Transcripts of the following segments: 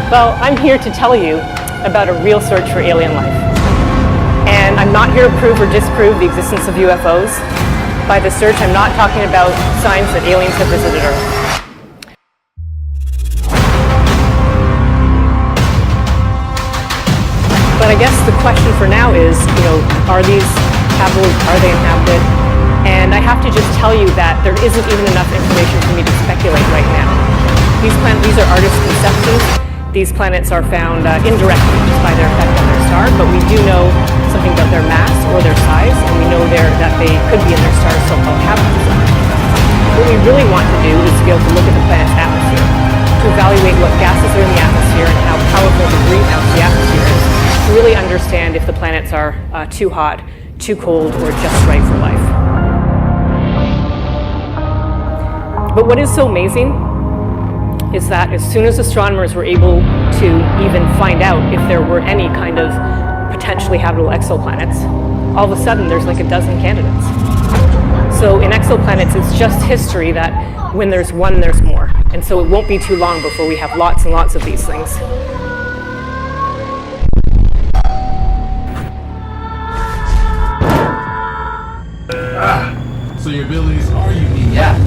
Well, I'm here to tell you about a real search for alien life. And I'm not here to prove or disprove the existence of UFOs. By the search, I'm not talking about signs that aliens have visited Earth. But I guess the question for now is, are these habitable, are they inhabited? And I have to just tell you that there isn't even enough information for me to speculate right now. These are artist conceptions. These planets are found indirectly just by their effect on their star, but we do know something about their mass or their size, and we know that they could be in their star's so-called habitable zone. What we really want to do is to be able to look at the planet's atmosphere, to evaluate what gases are in the atmosphere and how powerful the greenhouse the atmosphere is, to really understand if the planets are too hot, too cold, or just right for life. But what is so amazing is that as soon as astronomers were able to even find out if there were any kind of potentially habitable exoplanets, all of a sudden there's like a dozen candidates. So in exoplanets, it's just history that when there's one, there's more. And so it won't be too long before we have lots and lots of these things. So your abilities are unique. Yeah.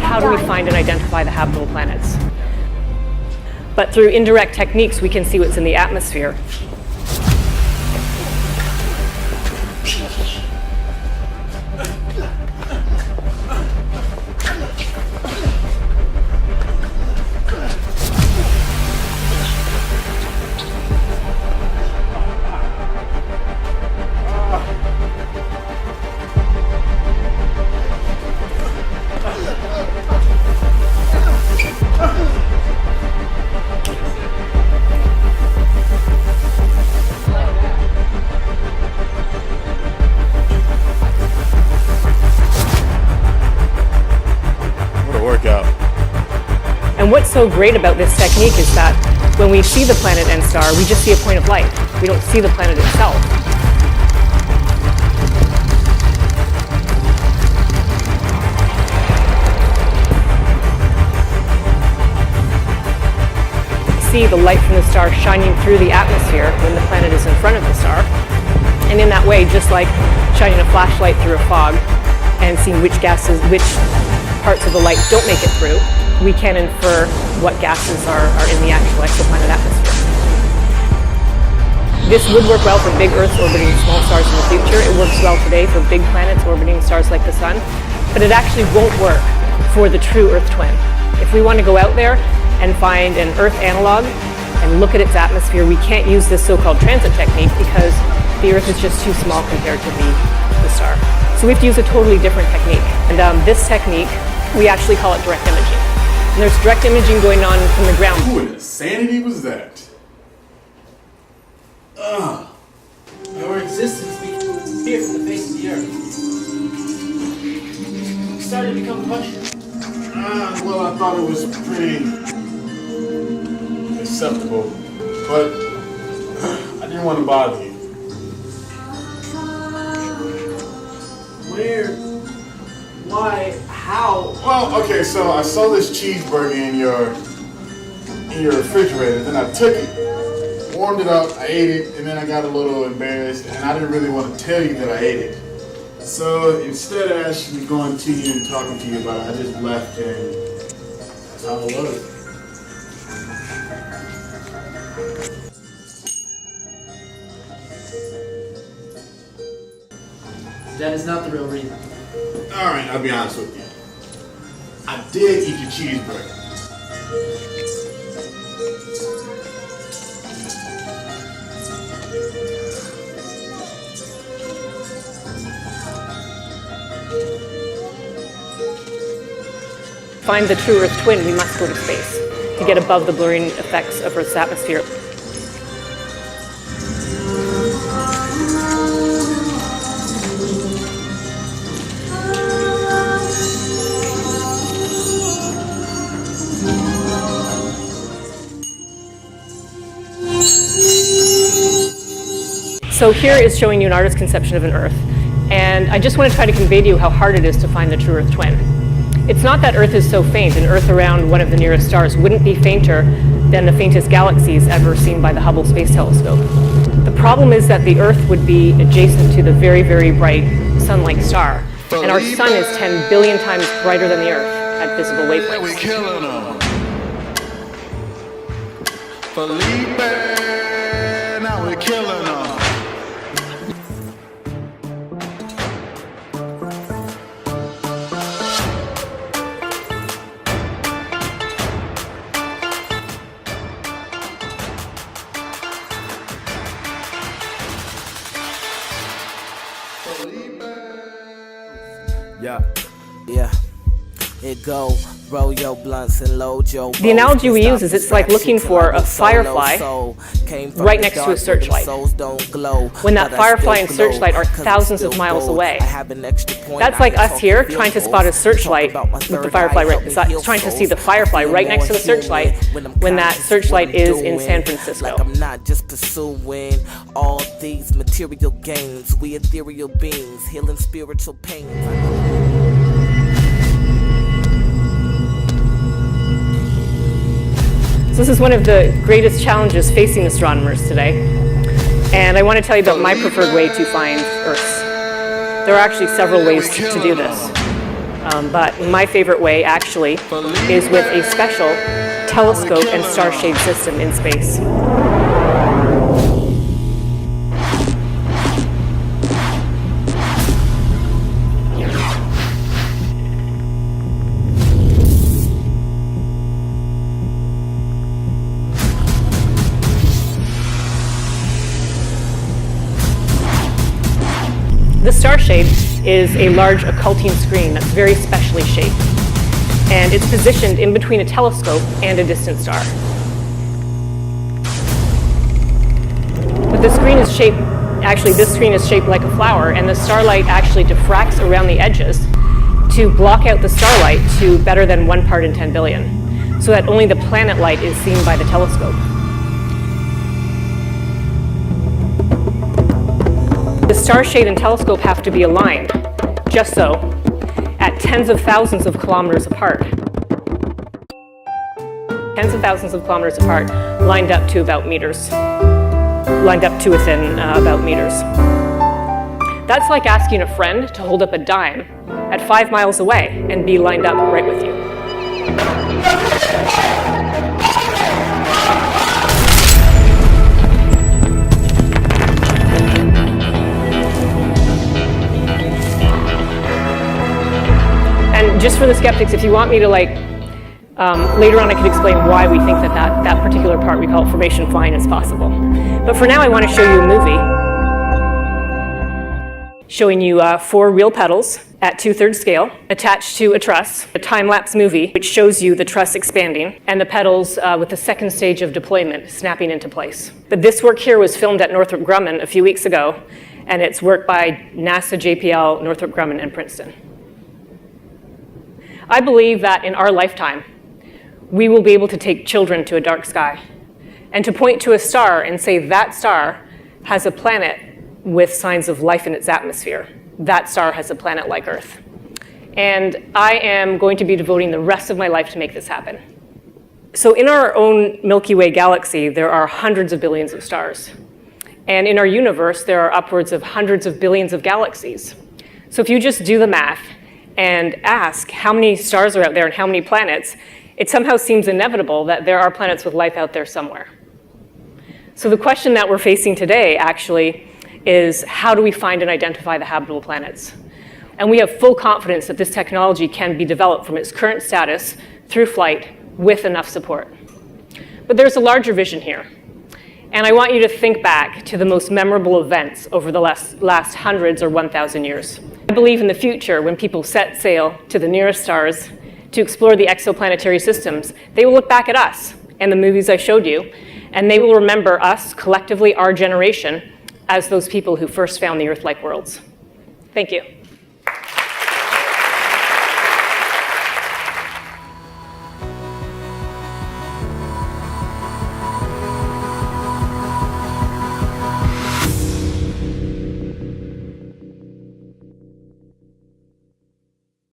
How do we find and identify the habitable planets? But through indirect techniques, we can see what's in the atmosphere. And what's so great about this technique is that when we see the planet and star, we just see a point of light. We don't see the planet itself. See the light from the star shining through the atmosphere when the planet is in front of the star. And in that way, just like shining a flashlight through a fog and seeing which parts of the light don't make it through, we can infer what gases are in the actual exoplanet atmosphere. This would work well for big Earths orbiting small stars in the future. It works well today for big planets orbiting stars like the Sun, but it actually won't work for the true Earth twin. If we want to go out there and find an Earth analog and look at its atmosphere, we can't use this so-called transit technique because the Earth is just too small compared to the star. So we have to use a totally different technique. And this technique, we actually call it direct imaging. And there's direct imaging going on from the ground. Who in insanity was that? Your existence began here from the face of the earth. You started to become mushroom. Well, I thought it was pretty acceptable, but I didn't want to bother you. Where? Why? How? Well, okay, so I saw this cheeseburger in your refrigerator, then I took it, warmed it up, I ate it, and then I got a little embarrassed, and I didn't really want to tell you that I ate it. So instead of actually going to you and talking to you about it, I just left, and that's how it was. That is not the real reason. Alright, I'll be honest with you. I did eat your cheeseburger. Find the true Earth twin, we must go to space to get above the blurring effects of Earth's atmosphere. So here is showing you an artist's conception of an Earth. And I just want to try to convey to you how hard it is to find the true Earth twin. It's not that Earth is so faint. An Earth around one of the nearest stars wouldn't be fainter than the faintest galaxies ever seen by the Hubble Space Telescope. The problem is that the Earth would be adjacent to the very, very bright sun-like star. And our sun is 10 billion times brighter than the Earth at visible wavelengths. We killing them. Felipe, now we're killing them. Yeah. It go, roll your blunts and load your. The analogy we use is it's like looking for a firefly right next to a searchlight. When that firefly and searchlight are thousands of miles away. That's like us here trying to spot a searchlight with the firefly right beside, trying to see the firefly right next to the searchlight when that searchlight is in San Francisco. I'm not just pursuing all these material gains. We ethereal beings, healing spiritual pain. This is one of the greatest challenges facing astronomers today, and I want to tell you about my preferred way to find Earths. There are actually several ways to do this, but my favorite way actually is with a special telescope and star shade system in space. The star shade is a large occulting screen that's very specially shaped, and it's positioned in between a telescope and a distant star. But the screen is shaped, actually this screen is shaped like a flower, and the starlight actually diffracts around the edges to block out the starlight to better than 1 part in 10 billion, so that only the planet light is seen by the telescope. The star shade and telescope have to be aligned, just so, at tens of thousands of kilometers apart. Tens of thousands of kilometers apart, lined up to about meters. Lined up to within about meters. That's like asking a friend to hold up a dime at 5 miles away and be lined up right with you. And just for the skeptics, if you want me to later on I could explain why we think that particular part, we call it formation fine, is possible. But for now I want to show you a movie showing you 4 real petals at 2/3 scale attached to a truss, a time-lapse movie which shows you the truss expanding and the petals with the second stage of deployment snapping into place. But this work here was filmed at Northrop Grumman a few weeks ago, and it's work by NASA, JPL, Northrop Grumman, and Princeton. I believe that in our lifetime, we will be able to take children to a dark sky and to point to a star and say that star has a planet with signs of life in its atmosphere. That star has a planet like Earth. And I am going to be devoting the rest of my life to make this happen. So in our own Milky Way galaxy, there are hundreds of billions of stars. And in our universe, there are upwards of hundreds of billions of galaxies. So if you just do the math and ask how many stars are out there and how many planets, it somehow seems inevitable that there are planets with life out there somewhere. So the question that we're facing today actually is, how do we find and identify the habitable planets? And we have full confidence that this technology can be developed from its current status through flight with enough support. But there's a larger vision here. And I want you to think back to the most memorable events over the last hundreds or 1,000 years. I believe in the future, when people set sail to the nearest stars to explore the exoplanetary systems, they will look back at us and the movies I showed you, and they will remember us, collectively, our generation, as those people who first found the Earth-like worlds. Thank you.